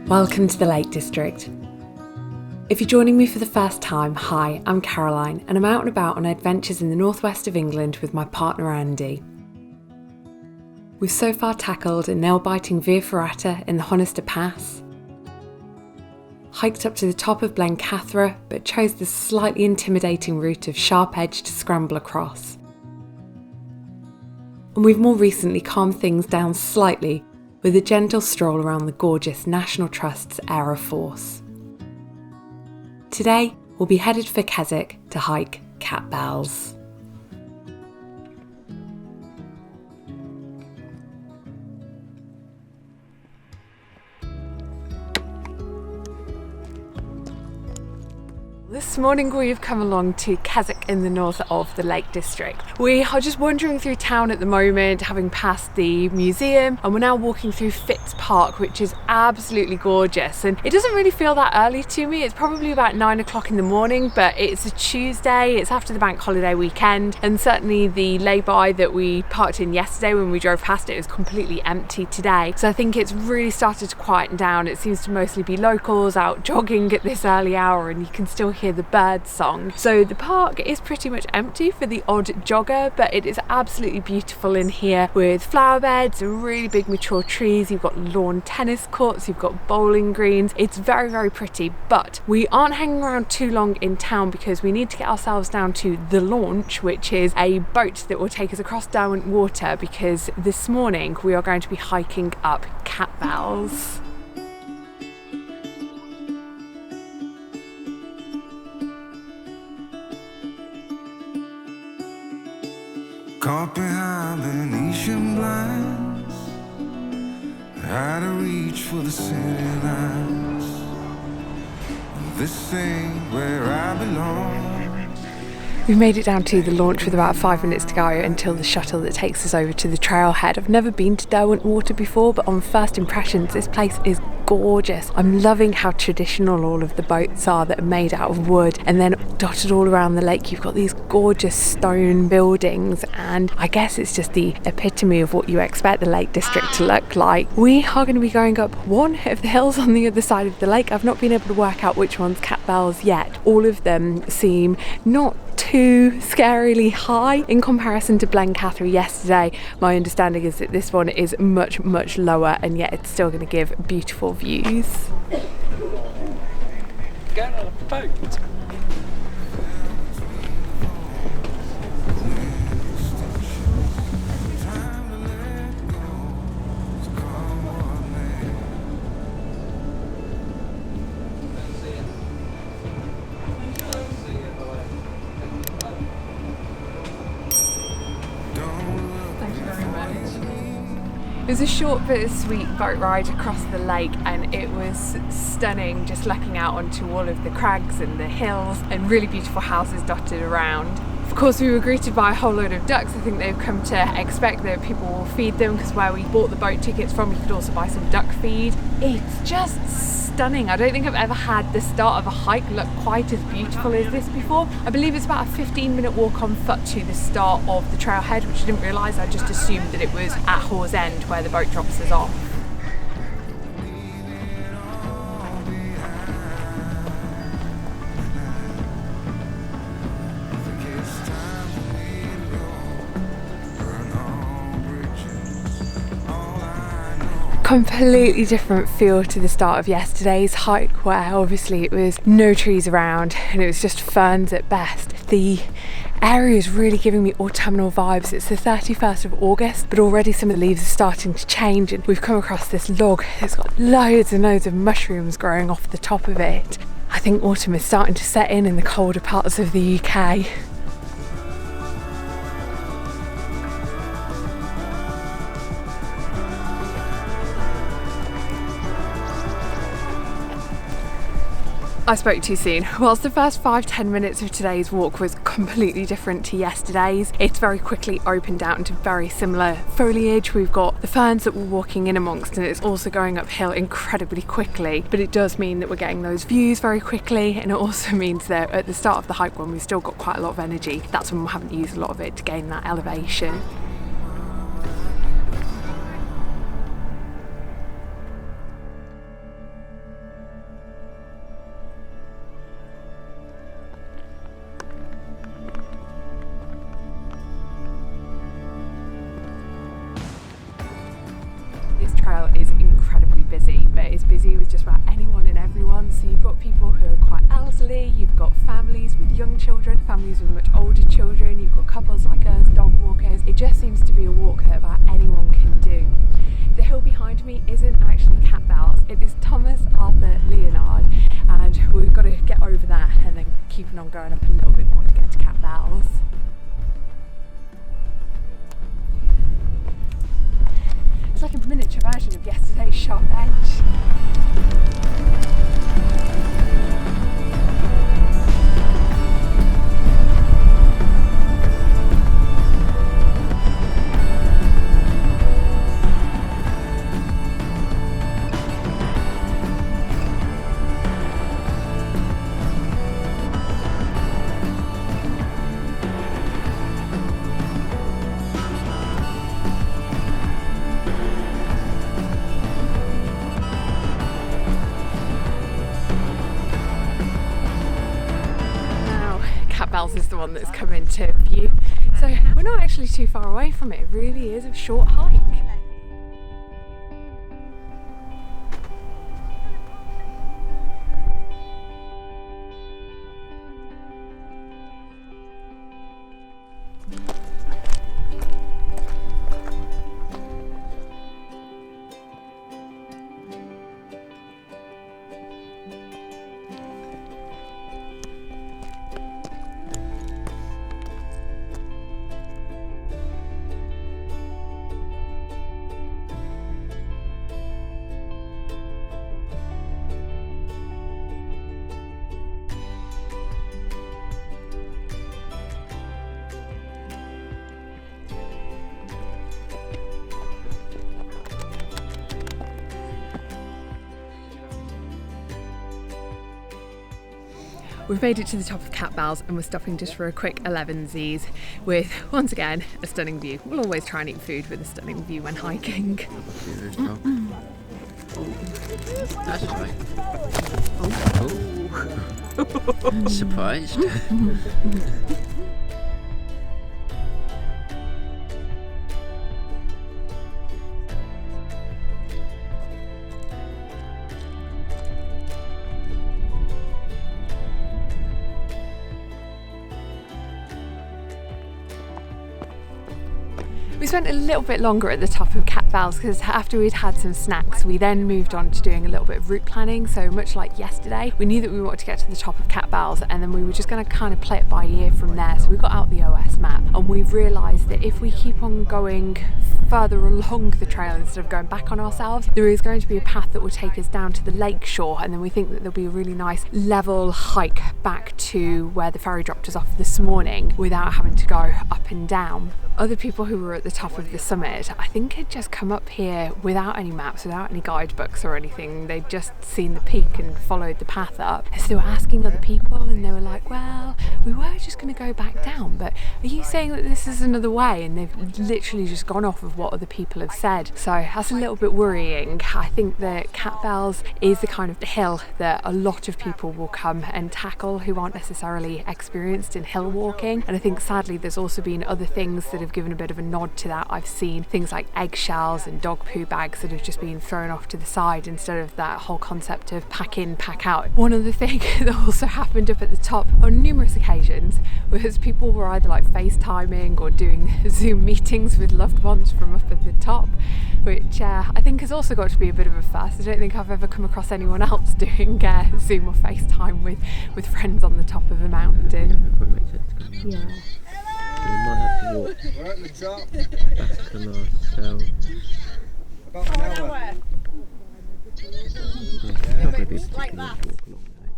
Welcome to the Lake District. If you're joining me for the first time, hi, I'm Caroline and I'm out and about on adventures in the northwest of England with my partner Andy. We've so far tackled a nail-biting Via Ferrata in the Honister Pass, hiked up to the top of Blencathra but chose the slightly intimidating route of Sharp Edge to scramble across. And we've more recently calmed things down slightly with a gentle stroll around the gorgeous National Trust's Air Force. Today, we'll be headed for Keswick to hike Catbells. This morning we've come along to Keswick in the north of the Lake District. We are just wandering through town at the moment, having passed the museum, and we're now walking through Fitz Park, which is absolutely gorgeous. And it doesn't really feel that early to me. It's probably about 9 o'clock in the morning, but it's a Tuesday, it's after the bank holiday weekend, and certainly the lay-by that we parked in yesterday when we drove past it was completely empty today. So I think it's really started to quieten down. It seems to mostly be locals out jogging at this early hour, and you can still hear the bird song. So the park is pretty much empty for the odd jogger, but it is absolutely beautiful in here with flower beds and really big mature trees. You've got lawn tennis courts, you've got bowling greens. It's very, very pretty, but we aren't hanging around too long in town because we need to get ourselves down to the Launch, which is a boat that will take us across Derwent Water, because this morning we are going to be hiking up Catbells. Caught behind Venetian blinds, out of reach for the city lights. This ain't where I belong. We've made it down to the Launch with about 5 minutes to go until the shuttle that takes us over to the Trailhead. I've never been to Derwent Water before, but on first impressions this place is gorgeous. I'm loving how traditional all of the boats are that are made out of wood, and then dotted all around the lake you've got these gorgeous stone buildings, and I guess it's just the epitome of what you expect the Lake District to look like. We are going to be going up one of the hills on the other side of the lake. I've not been able to work out which one's Catbells yet. All of them seem not too scarily high in comparison to Blencathra yesterday. My understanding is that this one is much, much lower, and yet it's still going to give beautiful views. Get on a boat. It was a short but a sweet boat ride across the lake, and it was stunning just looking out onto all of the crags and the hills and really beautiful houses dotted around. Of course, we were greeted by a whole load of ducks. I think they've come to expect that people will feed them, because where we bought the boat tickets from you could also buy some duck feed. It's just stunning. I don't think I've ever had the start of a hike look quite as beautiful as this before. I believe it's about a 15-minute walk on foot to the start of the Trailhead, which I didn't realise. I just assumed that it was at Hawse End where the boat drops us off. Completely different feel to the start of yesterday's hike, where obviously it was no trees around and it was just ferns at best. The area is really giving me autumnal vibes. It's the 31st of August, but already some of the leaves are starting to change, and we've come across this log that's got loads and loads of mushrooms growing off the top of it. I think autumn is starting to set in the colder parts of the UK. I spoke too soon. Whilst the first 5-10 minutes of today's walk was completely different to yesterday's, it's very quickly opened out into very similar foliage. We've got the ferns that we're walking in amongst, and it's also going uphill incredibly quickly, but it does mean that we're getting those views very quickly, and it also means that at the start of the hike, when we've still got quite a lot of energy, that's when we haven't used a lot of it to gain that elevation. families with much older children, you've got couples like us, dog walkers. It just seems to be a walk that about anyone can do. The hill behind me isn't actually Catbells, it is Thomas Arthur Leonard, and we've got to get over that and then keeping on going up a little bit more to get to Catbells. It's like a miniature version of yesterday's Sharp Edge. Catbells is the one that's come into view, so we're not actually too far away from it. It really is a short hike. We've made it to the top of Catbells and we're stopping just for a quick 11Zs with, once again, a stunning view. We'll always try and eat food with a stunning view when hiking. That's right. Oh. Surprised. We spent a little bit longer at the top of Catbells because after we'd had some snacks we then moved on to doing a little bit of route planning. So much like yesterday, we knew that we wanted to get to the top of Catbells and then we were just going to kind of play it by ear from there. So we got out the OS map and we've realised that if we keep on going further along the trail instead of going back on ourselves, there is going to be a path that will take us down to the lake shore, and then we think that there'll be a really nice level hike back to where the ferry dropped us off this morning without having to go up and down. Other people who were at the top of the summit, I think, had just come up here without any maps, without any guidebooks or anything. They'd just seen the peak and followed the path up. So they were asking other people and they were like, well, we were just going to go back down, but are you saying that this is another way? And they've literally just gone off of what other people have said. So that's a little bit worrying. I think that Catbells is the kind of hill that a lot of people will come and tackle who aren't necessarily experienced in hill walking. And I think sadly there's also been other things that have given a bit of a nod to that. I've seen things like eggshells and dog poo bags that have just been thrown off to the side instead of that whole concept of pack in, pack out. One other thing that also happened up at the top on numerous occasions was people were either like FaceTiming or doing Zoom meetings with loved ones from up at the top, which I think has also got to be a bit of a fuss. I don't think I've ever come across anyone else doing Zoom or FaceTime with friends on the top of a mountain. Yeah. We might have to walk We're at the top. back on ourselves. About an hour. Yeah, not going to be a particular walk along there.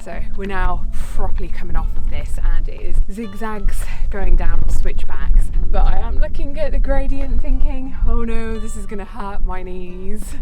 So we're now properly coming off of this and it is zigzags going down or switchbacks, but I am looking at the gradient thinking, oh no, this is going to hurt my knees.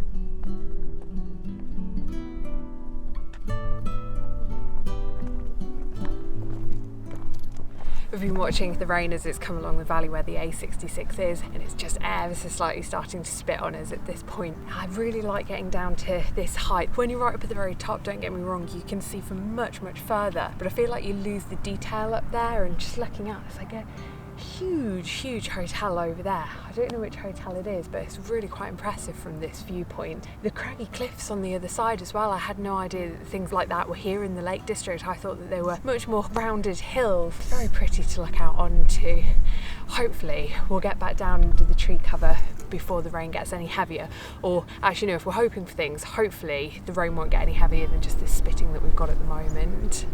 We've been watching the rain as it's come along the valley where the A66 is, and it's just ever so slightly starting to spit on us at this point. I really like getting down to this height. When you're right up at the very top, don't get me wrong, you can see from much further, but I feel like you lose the detail up there, and just looking out, it's like a huge hotel over there. I don't know which hotel it is, but it's really quite impressive from this viewpoint. The craggy cliffs on the other side as well, I had no idea that things like that were here in the Lake District. I thought that they were much more rounded hills. Very pretty to look out onto. Hopefully we'll get back down under the tree cover before the rain gets any heavier, or actually no, if we're hoping for things, hopefully the rain won't get any heavier than just this spitting that we've got at the moment.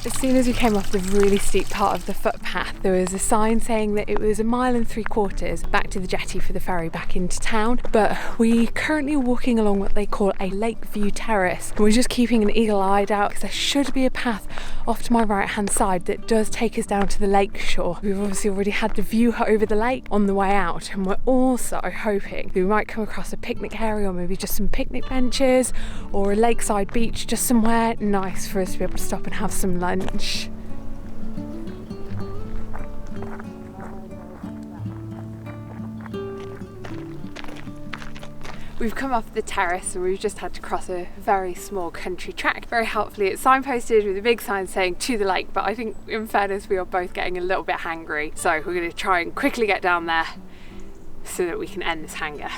As soon as we came off the really steep part of the footpath, there was a sign saying that it was 1.75 miles back to the jetty for the ferry back into town. But we currently are walking along what they call a lake view terrace. And we're just keeping an eagle-eyed out because there should be a path off to my right-hand side that does take us down to the lake shore. We've obviously already had the view over the lake on the way out, and we're also hoping that we might come across a picnic area, or maybe just some picnic benches, or a lakeside beach, just somewhere nice for us to be able to stop and have some lunch. We've come off the terrace and we've just had to cross a very small country track. Very helpfully it's signposted with a big sign saying to the lake, but I think in fairness we are both getting a little bit hangry, so we're going to try and quickly get down there so that we can end this hanger.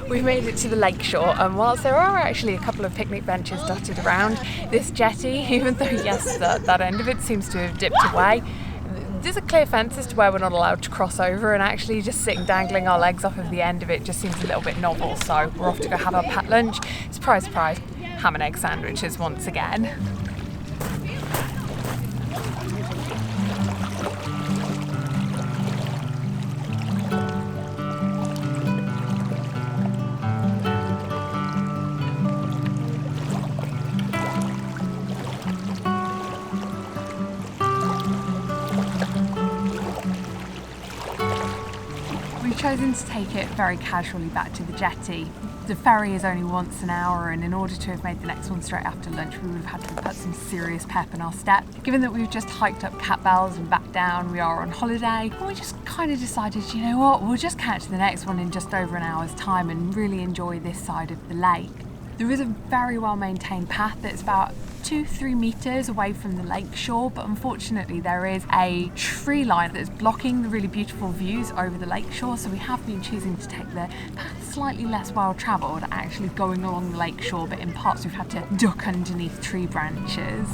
We've made it to the lake shore, and whilst there are actually a couple of picnic benches dotted around, this jetty, even though yes, that end of it seems to have dipped away, there's a clear fence as to where we're not allowed to cross over, and actually just sitting dangling our legs off of the end of it just seems a little bit novel, so we're off to go have our packed lunch. Surprise, surprise, ham and egg sandwiches once again. Chosen to take it very casually back to the jetty. The ferry is only once an hour, and in order to have made the next one straight after lunch we would have had to put some serious pep in our step. Given that we've just hiked up Catbells and back down, we are on holiday, and we just kind of decided, you know what, we'll just catch the next one in just over an hour's time and really enjoy this side of the lake. There is a very well maintained path that's about 2-3 metres away from the lake shore, but unfortunately there is a tree line that's blocking the really beautiful views over the lake shore, so we have been choosing to take the path slightly less well travelled, actually going along the lake shore, but in parts we've had to duck underneath tree branches.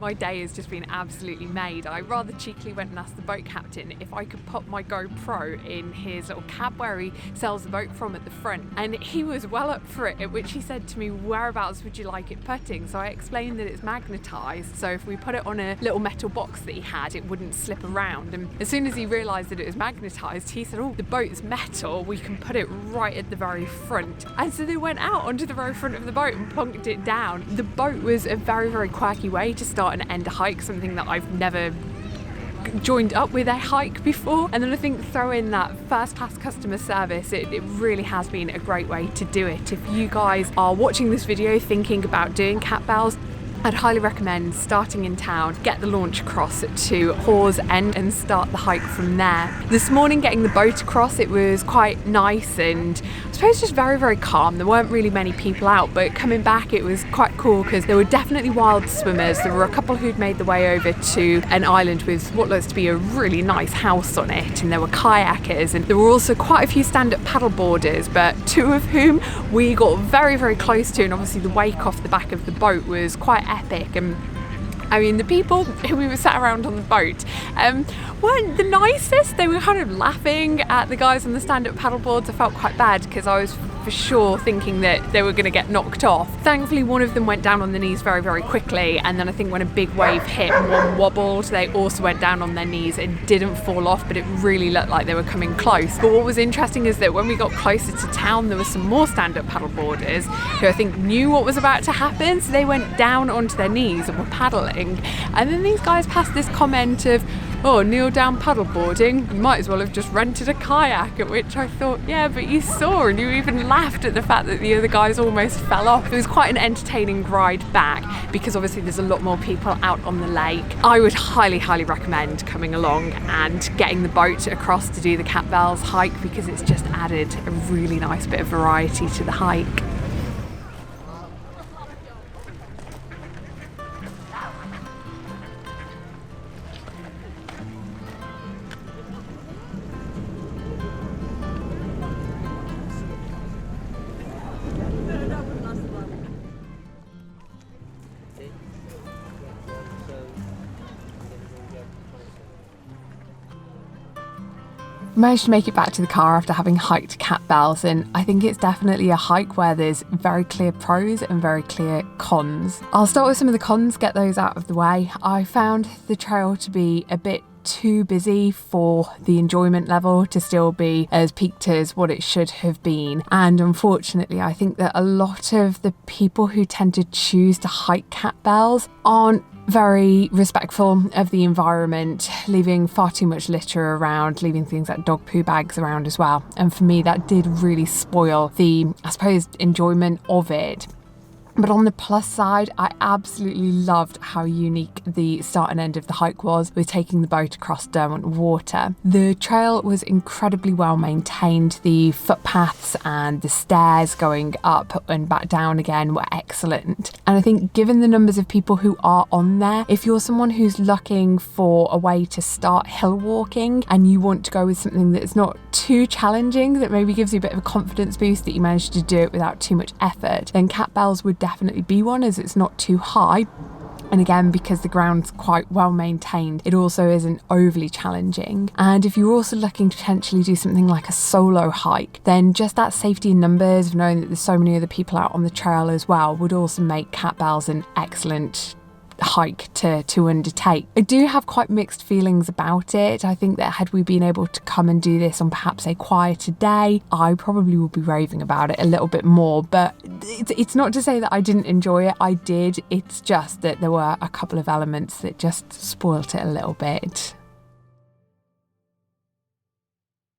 My day has just been absolutely made. I rather cheekily went and asked the boat captain if I could pop my GoPro in his little cab where he sells the boat from at the front, and he was well up for it, at which he said to me, whereabouts would you like it putting? So I explained that it's magnetised, so if we put it on a little metal box that he had, it wouldn't slip around. And as soon as he realised that it was magnetised, he said, oh, the boat's metal, we can put it right at the very front. And so they went out onto the very front of the boat and plonked it down. The boat was a very, very quirky way to start and end a hike, something that I've never joined up with a hike before. And then I think throw in that first class customer service, it really has been a great way to do it. If you guys are watching this video thinking about doing Catbells, I'd highly recommend starting in town, get the launch across to Hawse End and start the hike from there. This morning getting the boat across, it was quite nice and I suppose just very, very calm. There weren't really many people out, but coming back it was quite cool because there were definitely wild swimmers. There were a couple who'd made the way over to an island with what looks to be a really nice house on it, and there were kayakers, and there were also quite a few stand-up paddle boarders, but two of whom we got very, very close to, and obviously the wake off the back of the boat was quite epic. And I mean, the people who we were sat around on the boat weren't the nicest. They were kind of laughing at the guys on the stand-up paddleboards. I felt quite bad because I was for sure thinking that they were going to get knocked off. Thankfully, one of them went down on their knees very, very quickly, and then I think when a big wave hit and one wobbled, they also went down on their knees and didn't fall off, but it really looked like they were coming close. But what was interesting is that when we got closer to town, there were some more stand-up paddleboarders who I think knew what was about to happen, so they went down onto their knees and were paddling. And then these guys passed this comment of, oh, kneel down paddleboarding, you might as well have just rented a kayak, at which I thought, yeah, but you saw, and you even laughed at the fact that the other guys almost fell off. It was quite an entertaining ride back because obviously there's a lot more people out on the lake. I would highly, highly recommend coming along and getting the boat across to do the Catbells hike because it's just added a really nice bit of variety to the hike. Managed to make it back to the car after having hiked Catbells, and I think it's definitely a hike where there's very clear pros and very clear cons. I'll start with some of the cons, get those out of the way. I found the trail to be a bit too busy for the enjoyment level to still be as peaked as what it should have been, and unfortunately I think that a lot of the people who tend to choose to hike Catbells aren't very respectful of the environment, leaving far too much litter around, leaving things like dog poo bags around as well. And for me, that did really spoil the, I suppose, enjoyment of it. But on the plus side, I absolutely loved how unique the start and end of the hike was with taking the boat across Derwent Water. The trail was incredibly well maintained. The footpaths and the stairs going up and back down again were excellent. And I think given the numbers of people who are on there, if you're someone who's looking for a way to start hill walking and you want to go with something that's not too challenging, that maybe gives you a bit of a confidence boost that you managed to do it without too much effort, then Catbells would definitely be one, as it's not too high. And again, because the ground's quite well maintained, it also isn't overly challenging. And if you're also looking to potentially do something like a solo hike, then just that safety in numbers of knowing that there's so many other people out on the trail as well would also make Catbells an excellent hike to undertake. I do have quite mixed feelings about it. I think that had we been able to come and do this on perhaps a quieter day, I probably would be raving about it a little bit more. But it's not to say that I didn't enjoy it. I did. It's just that there were a couple of elements that just spoilt it a little bit.